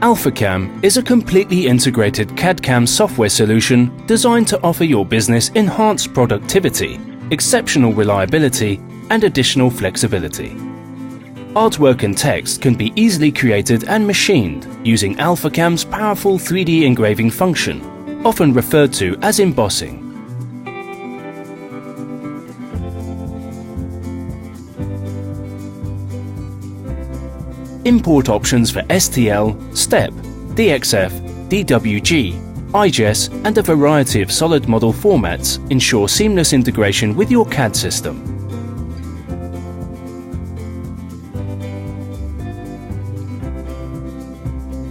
Alphacam is a completely integrated CAD/CAM software solution designed to offer your business enhanced productivity, exceptional reliability, and additional flexibility. Artwork and text can be easily created and machined using Alphacam's powerful 3D engraving function, often referred to as embossing. Import options for STL, STEP, DXF, DWG, IGES, and a variety of solid model formats ensure seamless integration with your CAD system.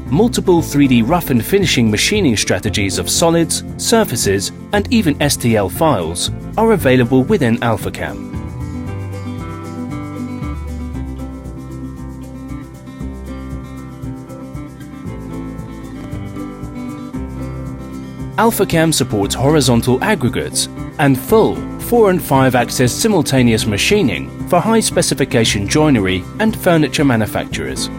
Multiple 3D rough and finishing machining strategies of solids, surfaces, and even STL files are available within Alphacam. Alphacam supports horizontal aggregates and full 4 and 5 axis simultaneous machining for high specification joinery and furniture manufacturers.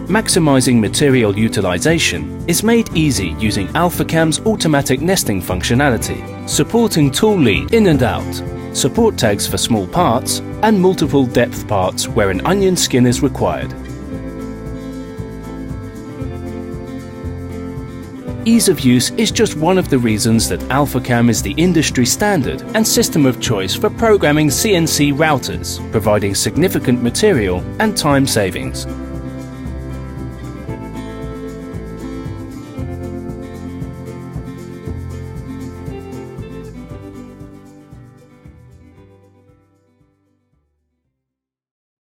Maximizing material utilization is made easy using Alphacam's automatic nesting functionality, supporting tool lead in and out, support tags for small parts, and multiple depth parts where an onion skin is required. Ease of use is just one of the reasons that Alphacam is the industry standard and system of choice for programming CNC routers, providing significant material and time savings.